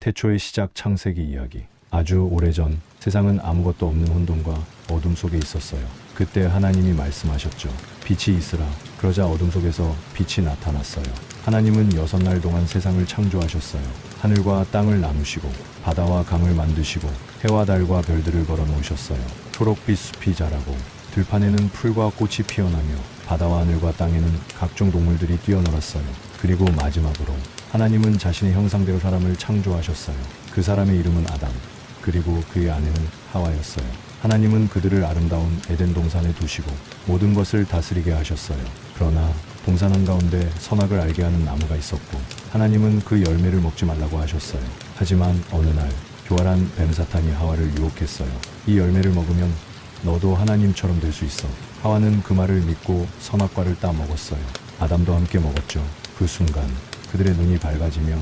태초의 시작 창세기 이야기. 아주 오래전 세상은 아무것도 없는 혼돈과 어둠 속에 있었어요. 그때 하나님이 말씀하셨죠. 빛이 있으라. 그러자 어둠 속에서 빛이 나타났어요. 하나님은 6날 동안 세상을 창조하셨어요. 하늘과 땅을 나누시고 바다와 강을 만드시고 해와 달과 별들을 걸어 놓으셨어요. 초록빛 숲이 자라고 들판에는 풀과 꽃이 피어나며 바다와 하늘과 땅에는 각종 동물들이 뛰어놀았어요. 그리고 마지막으로 하나님은 자신의 형상대로 사람을 창조하셨어요. 그 사람의 이름은 아담, 그리고 그의 아내는 하와였어요. 하나님은 그들을 아름다운 에덴 동산에 두시고 모든 것을 다스리게 하셨어요. 그러나 동산 한가운데 선악을 알게 하는 나무가 있었고 하나님은 그 열매를 먹지 말라고 하셨어요. 하지만 어느 날 교활한 뱀사탄이 하와를 유혹했어요. 이 열매를 먹으면 너도 하나님처럼 될 수 있어. 하와는 그 말을 믿고 선악과를 따 먹었어요. 아담도 함께 먹었죠. 그 순간 그들의 눈이 밝아지며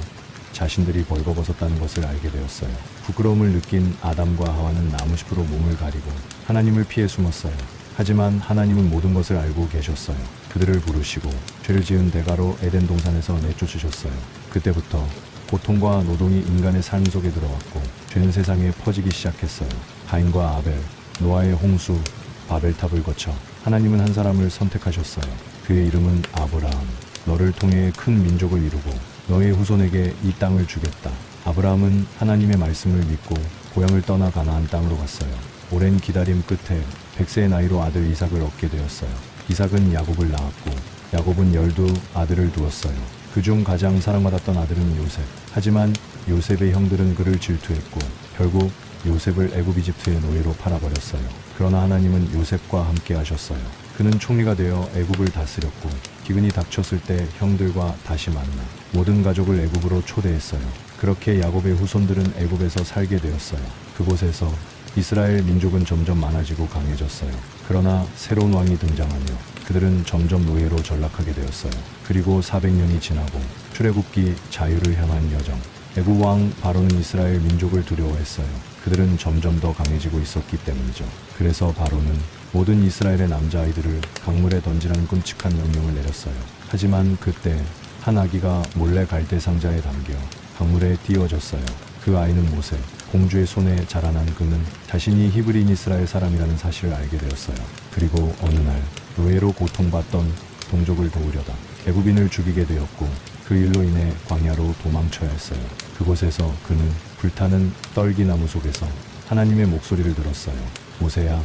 자신들이 벌거벗었다는 것을 알게 되었어요. 부끄러움을 느낀 아담과 하와는 나무숲으로 몸을 가리고 하나님을 피해 숨었어요. 하지만 하나님은 모든 것을 알고 계셨어요. 그들을 부르시고 죄를 지은 대가로 에덴 동산에서 내쫓으셨어요. 그때부터 고통과 노동이 인간의 삶 속에 들어왔고 죄는 세상에 퍼지기 시작했어요. 가인과 아벨, 노아의 홍수, 바벨탑을 거쳐 하나님은 한 사람을 선택하셨어요. 그의 이름은 아브라함. 너를 통해 큰 민족을 이루고 너의 후손에게 이 땅을 주겠다. 아브라함은 하나님의 말씀을 믿고 고향을 떠나 가나안 땅으로 갔어요. 오랜 기다림 끝에 100세의 나이로 아들 이삭을 얻게 되었어요. 이삭은 야곱을 낳았고 야곱은 12아들을 두었어요. 그중 가장 사랑받았던 아들은 요셉. 하지만 요셉의 형들은 그를 질투했고 결국 요셉을 애굽 이집트의 노예로 팔아버렸어요. 그러나 하나님은 요셉과 함께 하셨어요. 그는 총리가 되어 애굽을 다스렸고 기근이 닥쳤을 때 형들과 다시 만나 모든 가족을 애굽으로 초대했어요. 그렇게 야곱의 후손들은 애굽에서 살게 되었어요. 그곳에서 이스라엘 민족은 점점 많아지고 강해졌어요. 그러나 새로운 왕이 등장하며 그들은 점점 노예로 전락하게 되었어요. 그리고 400년이 지나고 출애굽기 자유를 향한 여정. 애굽 왕 바로는 이스라엘 민족을 두려워했어요. 그들은 점점 더 강해지고 있었기 때문이죠. 그래서 바로는 모든 이스라엘의 남자아이들을 강물에 던지라는 끔찍한 명령을 내렸어요. 하지만 그때 한 아기가 몰래 갈대 상자에 담겨 강물에 띄워졌어요. 그 아이는 모세, 공주의 손에 자라난 그는 자신이 히브리인 이스라엘 사람이라는 사실을 알게 되었어요. 그리고 어느 날 노예로 고통받던 동족을 도우려다 애굽인을 죽이게 되었고 그 일로 인해 광야로 도망쳐야 했어요. 그곳에서 그는 불타는 떨기나무 속에서 하나님의 목소리를 들었어요. 모세야,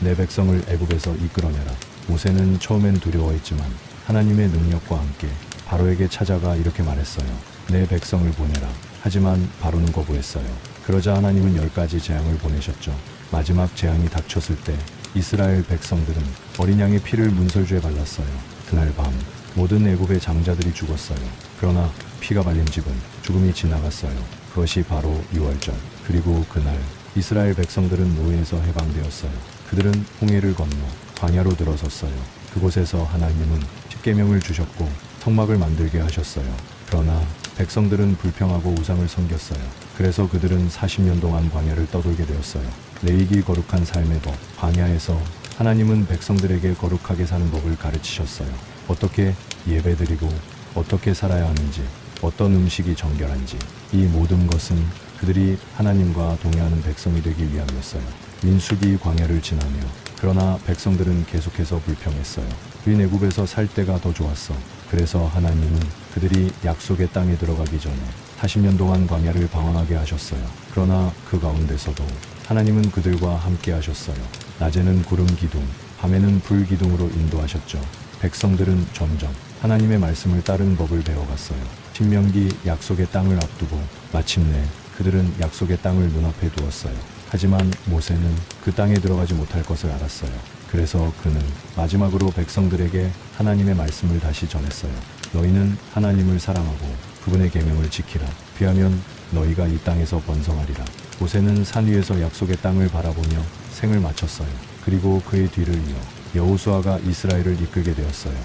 내 백성을 애굽에서 이끌어내라. 모세는 처음엔 두려워했지만 하나님의 능력과 함께 바로에게 찾아가 이렇게 말했어요. 내 백성을 보내라. 하지만 바로는 거부했어요. 그러자 하나님은 10가지 재앙을 보내셨죠. 마지막 재앙이 닥쳤을 때 이스라엘 백성들은 어린 양의 피를 문설주에 발랐어요. 그날 밤 모든 애굽의 장자들이 죽었어요. 그러나 피가 발린 집은 죽음이 지나갔어요. 그것이 바로 유월절. 그리고 그날 이스라엘 백성들은 노예에서 해방되었어요. 그들은 홍해를 건너 광야로 들어섰어요. 그곳에서 하나님은 십계명을 주셨고 성막을 만들게 하셨어요. 그러나 백성들은 불평하고 우상을 섬겼어요. 그래서 그들은 40년 동안 광야를 떠돌게 되었어요. 레위기 거룩한 삶의 법. 광야에서 하나님은 백성들에게 거룩하게 사는 법을 가르치셨어요. 어떻게 예배드리고 어떻게 살아야 하는지, 어떤 음식이 정결한지, 이 모든 것은 그들이 하나님과 동의하는 백성이 되기 위함이었어요. 민수기 광야를 지나며 그러나 백성들은 계속해서 불평했어요. 우린 애굽에서 살 때가 더 좋았어. 그래서 하나님은 그들이 약속의 땅에 들어가기 전에 40년 동안 광야를 방황하게 하셨어요. 그러나 그 가운데서도 하나님은 그들과 함께 하셨어요. 낮에는 구름 기둥, 밤에는 불 기둥으로 인도하셨죠. 백성들은 점점 하나님의 말씀을 따르는 법을 배워갔어요. 신명기 약속의 땅을 앞두고 마침내 그들은 약속의 땅을 눈앞에 두었어요. 하지만 모세는 그 땅에 들어가지 못할 것을 알았어요. 그래서 그는 마지막으로 백성들에게 하나님의 말씀을 다시 전했어요. 너희는 하나님을 사랑하고 그분의 계명을 지키라. 그리하면 너희가 이 땅에서 번성하리라. 모세는 산 위에서 약속의 땅을 바라보며 생을 마쳤어요. 그리고 그의 뒤를 이어 여호수아가 이스라엘을 이끌게 되었어요.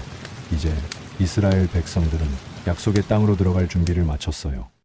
이제 이스라엘 백성들은 약속의 땅으로 들어갈 준비를 마쳤어요.